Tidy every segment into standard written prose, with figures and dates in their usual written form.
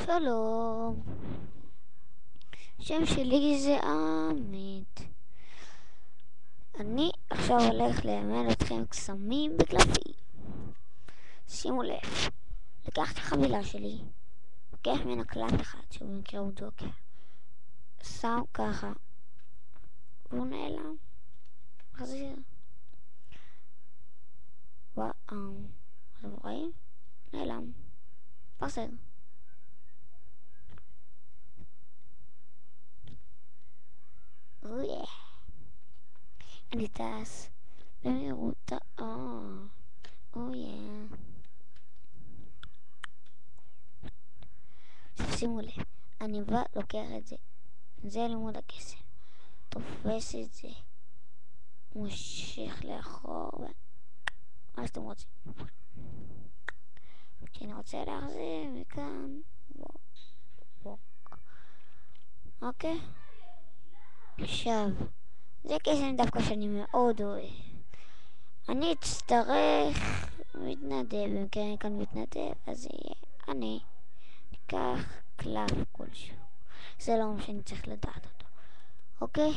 שלום, השם שלי זה עמית. אני עכשיו הולך לאמן אתכם קסמים בקלפים. שימו לב, לקח את החבילה שלי, לוקח ממנה קלף אחד שבמקרה הוא ג'וקר, שם ככה והוא נעלם, מחזיר. וואו, אתם רואים? נעלם, פרסר. אני טס במהירות האור. עכשיו שימו לב, אני בא, לוקח את זה, זה לימוד הקסם, תופס את זה, מושך לאחור, מה שאתם רוצים. כשאני רוצה להחזיר מכאן, אוקיי? עכשיו, זה קסם דווקא שאני מאוד אוהב. אני אצטרך מתנדב, במקרה אני כאן מתנדב, אז יהיה אני אקח קלף כלשהו. זה לא מה שאני צריך לדעת אותו, אוקיי?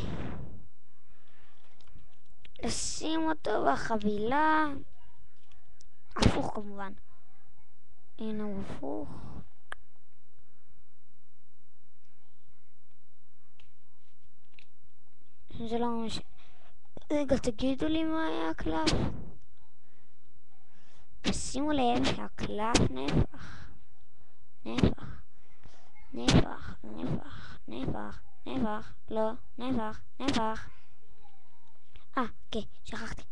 לשים אותו בחבילה, הפוך כמובן. הנה הוא הפוך. זה לא ממש... רגע, תגידו לי מה היה הקלף. ושימו לב שהקלף נפח. נפח. נפח. נפח. נפח. נפח. לא. נפח. נפח. כן, שכחתי.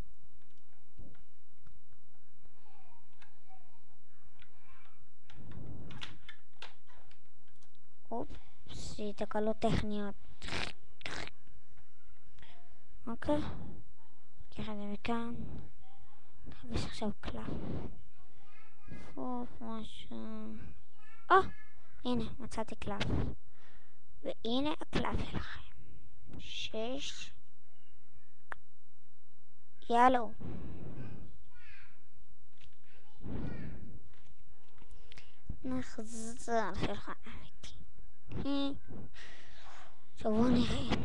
אופס, תקלות טכניות. אוקיי, ניקח את זה מכאן, נחפש עכשיו קלף. משהו. הנה, מצאתי קלף. והנה הקלף שלכם. 6. יאללה. נחזור שלך אמיתי. עכשיו בואו נראה.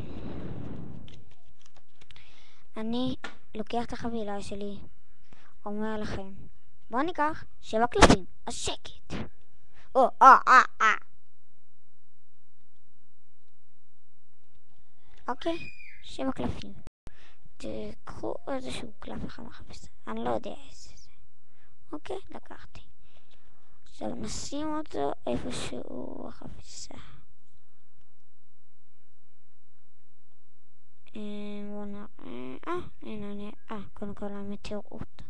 אני לוקח את החבילה שלי, אומר לכם, בואו ניקח 7 קלפים, אז שקט. אוקיי, 7 קלפים. תקחו איזשהו קלף אחד מהחפיסה, אני לא יודע איזה זה. אוקיי, לקחתי. עכשיו נשים אותו איפשהו בחפיסה. בואו נראה, הנה, קודם כל האמת תראו אותו.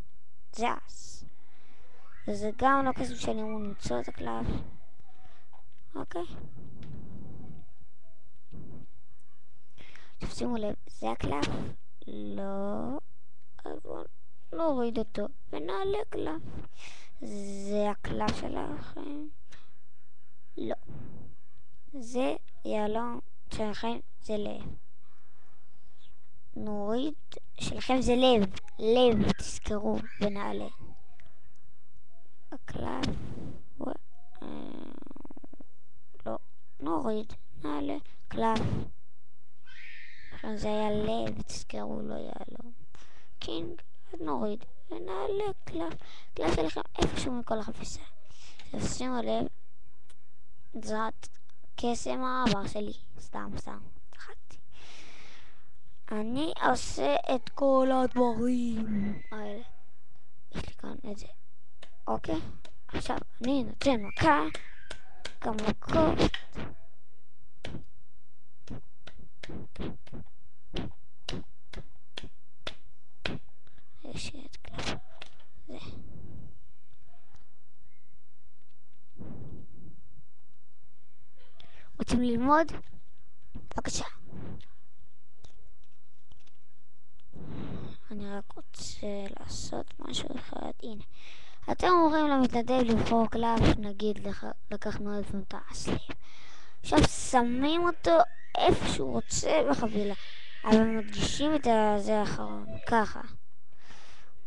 זז. וזה גם לא קסם שאני אמור למצוא את הקלף. אוקיי. עכשיו שימו לב, זה הקלף? לא. אז בואו נוריד אותו ונעלה קלף. זה הקלף שלכם? לא. זה יהלום שלכם, זה לב. נוריד, שלכם זה לב, לב, תזכרו, ונעלה. הקלף, לא, נוריד, נעלה, קלף. לכן זה היה לב, תזכרו, לא יהלום. קינג, נוריד, ונעלה, קלף. קלף שלכם איפשהו מכל החפיסה. עכשיו שימו לב, זאת קסם העבר שלי, סתם, צחקתי. אני עושה את כל הדברים האלה. יש לי כאן את זה. אוקיי? עכשיו אני נותן מכה כמכות. יש לי את קלף. זה. רוצים ללמוד? בבקשה. אני רק רוצה לעשות משהו אחד. הנה, אתם אומרים למתנדב לבחור קלף, נגיד לקחנו את פנטס לב. עכשיו שמים אותו איפה שהוא רוצה בחבילה, אבל מדגישים את זה האחרון, ככה.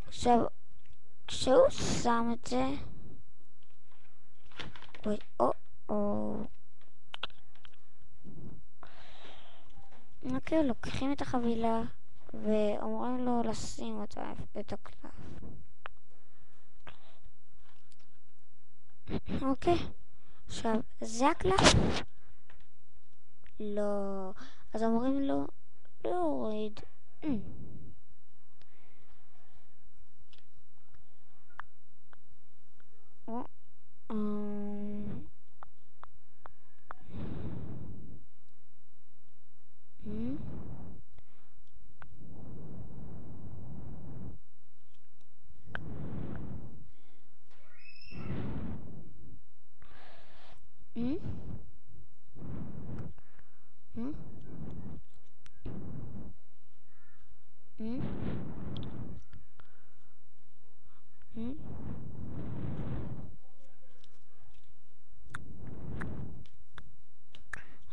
עכשיו, כשהוא שם את זה, או אוקיי, לוקחים את החבילה ואומרים לו לשים את הקלף. אוקיי, עכשיו, זה הקלף? לא. אז אומרים לו להוריד.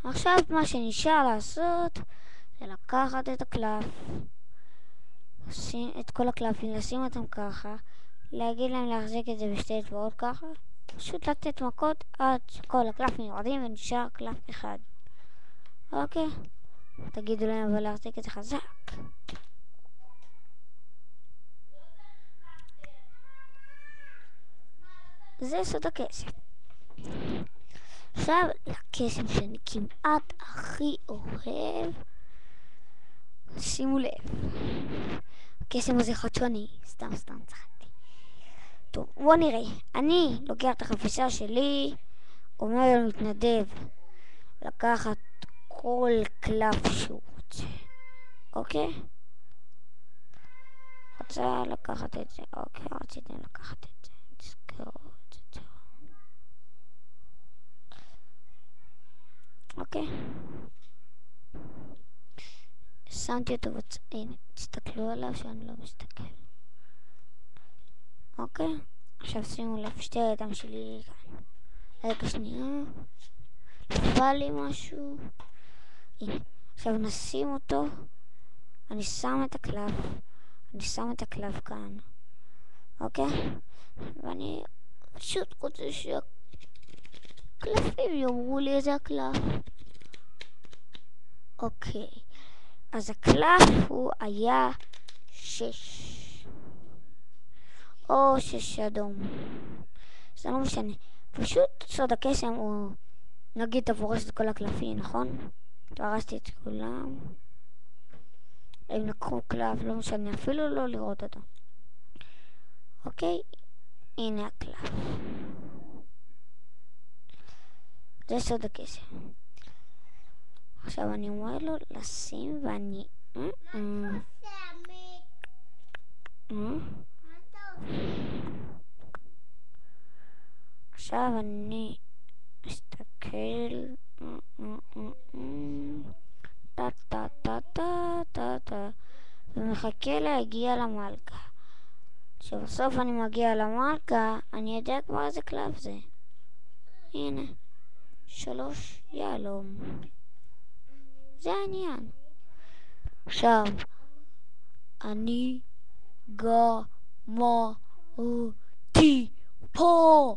עכשיו מה שנשאר לעשות זה לקחת את הקלף, את כל הקלפים, לשים אותם ככה, להגיד להם להחזיק את זה בשתי אצבעות ככה, פשוט לתת מכות עד שכל הקלפים יורדים ונשאר קלף אחד. אוקיי? תגידו להם אבל להחזיק את זה חזק. זה סוד הקסם. עכשיו לקסם שאני כמעט הכי אוהב, שימו לב, הקסם הזה חדשני, סתם צחקתי. טוב, בוא נראה, אני לוקח את החפיסה שלי, אומר למתנדב לקחת כל קלף שהוא רוצה, אוקיי? רוצה לקחת את זה, אוקיי, רציתם לקחת את זה, תזכרו את זה. אוקיי, שמתי אותו בצד, הנה, תסתכלו עליו שאני לא מסתכל. אוקיי, עכשיו שימו לב, שתי הידיים שלי כאן. רגע שנייה, נפל לי משהו. הנה, עכשיו נשים אותו, אני שם את הקלף כאן, אוקיי? ואני פשוט רוצה שהקלפים יאמרו לי איזה הקלף. אוקיי, אז הקלף הוא היה 6 או 6 אדום, זה לא משנה, פשוט סוד הקסם הוא, נגיד אתה פורס את כל הקלפים, נכון? פרסתי את כולם, הם לקחו קלף, לא משנה, אפילו לא לראות אותו. אוקיי, הנה הקלף, זה סוד הקסם. עכשיו אני אומר לו לשים ואני עכשיו אני מסתכל טה טה טה טה טה טה ומחכה להגיע למלכה. כשבסוף אני מגיע למלכה אני יודע כבר איזה קלף זה. הנה 3 יהלום, זה העניין. עכשיו אני גמרתי פה.